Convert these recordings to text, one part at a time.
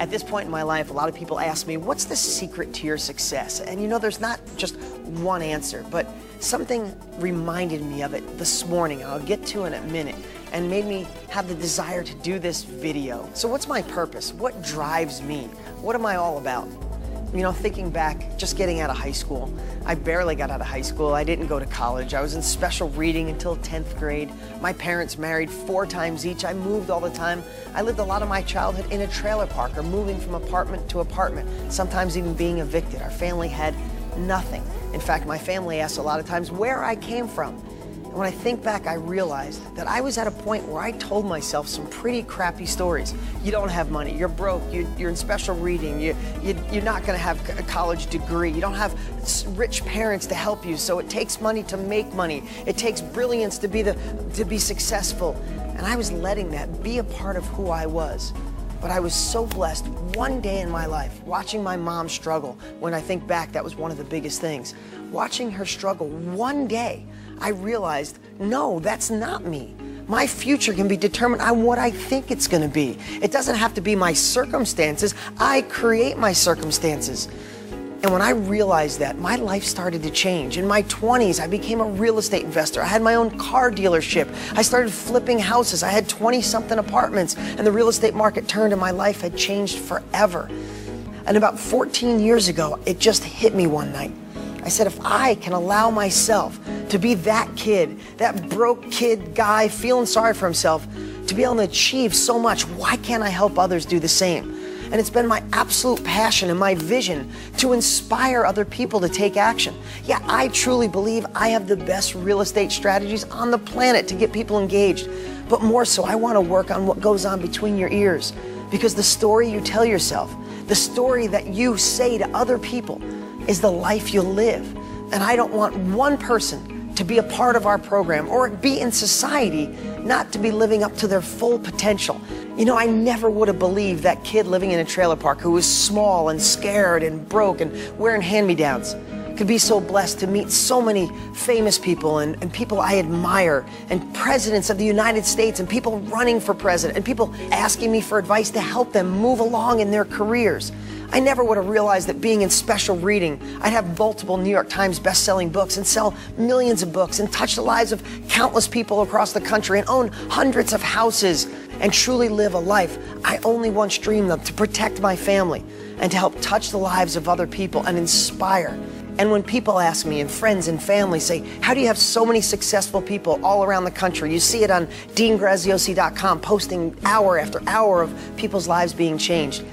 At this point in my life, a lot of people ask me, what's the secret to your success? And you know, there's not just one answer, but something reminded me of it this morning. I'll get to in a minute, and made me have the desire to do this video. So what's my purpose? What drives me? What am I all about? You know, thinking back, just getting out of high school, I barely got out of high school. I didn't go to college. I was in special reading until 10th grade. My parents married 4 times each. I moved all the time. I lived a lot of my childhood in a trailer park or moving from apartment to apartment, sometimes even being evicted. Our family had nothing. In fact, my family asked a lot of times where I came from. And when I think back, I realized that I was at a point where I told myself some pretty crappy stories. You don't have money, you're broke, you're in special reading, you're not gonna have a college degree, you don't have rich parents to help you, so it takes money to make money. It takes brilliance to be successful. And I was letting that be a part of who I was. But I was so blessed one day in my life, watching my mom struggle. When I think back, that was one of the biggest things. Watching her struggle one day, I realized, no, that's not me. My future can be determined on what I think it's gonna be. It doesn't have to be my circumstances. I create my circumstances. And when I realized that, my life started to change. In my 20s, I became a real estate investor. I had my own car dealership. I started flipping houses. I had 20-something apartments, and the real estate market turned and my life had changed forever. And about 14 years ago, it just hit me one night. I said, if I can allow myself to be that kid, that broke kid guy feeling sorry for himself, to be able to achieve so much, why can't I help others do the same? And it's been my absolute passion and my vision to inspire other people to take action. Yeah, I truly believe I have the best real estate strategies on the planet to get people engaged. But more so, I want to work on what goes on between your ears. Because the story you tell yourself, the story that you say to other people, is the life you'll live. And I don't want one person to be a part of our program or be in society not to be living up to their full potential. You know, I never would have believed that kid living in a trailer park who was small and scared and broke and wearing hand-me-downs could be so blessed to meet so many famous people and people I admire, and presidents of the United States, and people running for president, and people asking me for advice to help them move along in their careers. I never would have realized that being in special reading, I'd have multiple New York Times best-selling books and sell millions of books and touch the lives of countless people across the country and own hundreds of houses and truly live a life I only once dreamed of, to protect my family and to help touch the lives of other people and inspire. And when people ask me, and friends and family say, how do you have so many successful people all around the country? You see it on DeanGraziosi.com, posting hour after hour of people's lives being changed.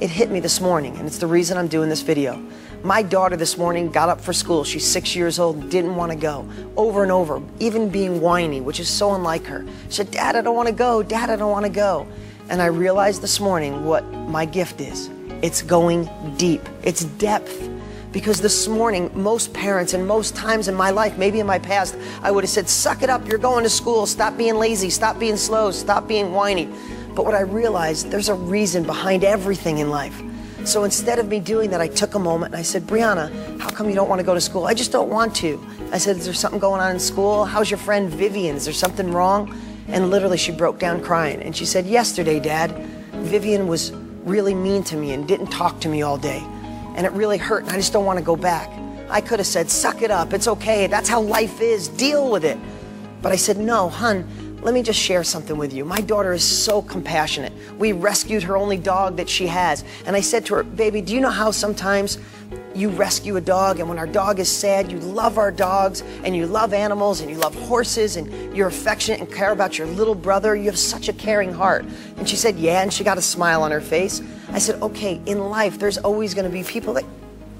It hit me this morning, and it's the reason I'm doing this video. My daughter this morning got up for school. She's 6 years old and didn't want to go. Over and over, even being whiny, which is so unlike her. She said, Dad, I don't want to go. Dad, I don't want to go. And I realized this morning what my gift is. It's going deep. It's depth. Because this morning, most parents and most times in my life, maybe in my past, I would have said, suck it up, you're going to school, stop being lazy, stop being slow, stop being whiny. But what I realized, there's a reason behind everything in life. So instead of me doing that, I took a moment and I said, Brianna, how come you don't want to go to school? I just don't want to. I said, is there something going on in school? How's your friend Vivian? Is there something wrong? And literally she broke down crying. And she said, yesterday, Dad, Vivian was really mean to me and didn't talk to me all day. And it really hurt, and I just don't want to go back. I could have said, suck it up, it's okay, that's how life is, deal with it. But I said, no, hun, let me just share something with you. My daughter is so compassionate. We rescued her only dog that she has. And I said to her, baby, do you know how sometimes you rescue a dog, and when our dog is sad, you love our dogs, and you love animals, and you love horses, and you're affectionate and care about your little brother. You have such a caring heart. And she said, yeah, and she got a smile on her face. I said, okay, in life, there's always going to be people that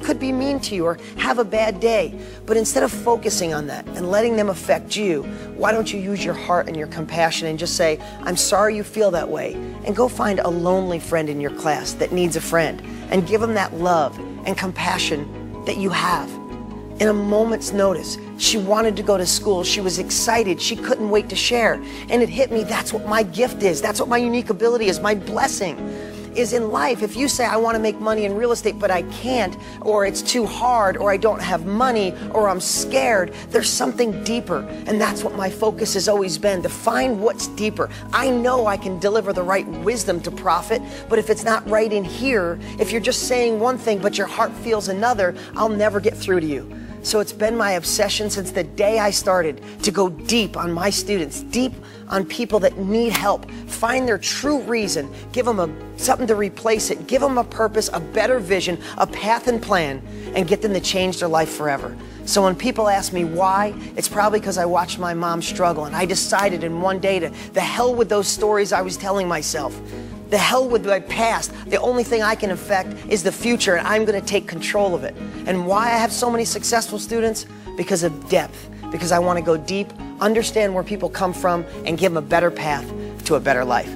could be mean to you or have a bad day. But instead of focusing on that and letting them affect you, why don't you use your heart and your compassion and just say, I'm sorry you feel that way, and go find a lonely friend in your class that needs a friend and give them that love and compassion that you have. In a moment's notice, she wanted to go to school. She was excited. She couldn't wait to share. And it hit me, that's what my gift is. That's what my unique ability is, my blessing. is in life. If you say, I want to make money in real estate, but I can't, or it's too hard, or I don't have money, or I'm scared, there's something deeper. And that's what my focus has always been, to find what's deeper. I know I can deliver the right wisdom to profit, but if it's not right in here, if you're just saying one thing, but your heart feels another, I'll never get through to you. So it's been my obsession since the day I started to go deep on my students, deep on people that need help, find their true reason, give them something to replace it, give them a purpose, a better vision, a path and plan, and get them to change their life forever. So when people ask me why, it's probably because I watched my mom struggle, and I decided in one day to the hell with those stories I was telling myself. The hell with my past. The only thing I can affect is the future, and I'm going to take control of it. And why I have so many successful students? Because of depth. Because I want to go deep, understand where people come from, and give them a better path to a better life.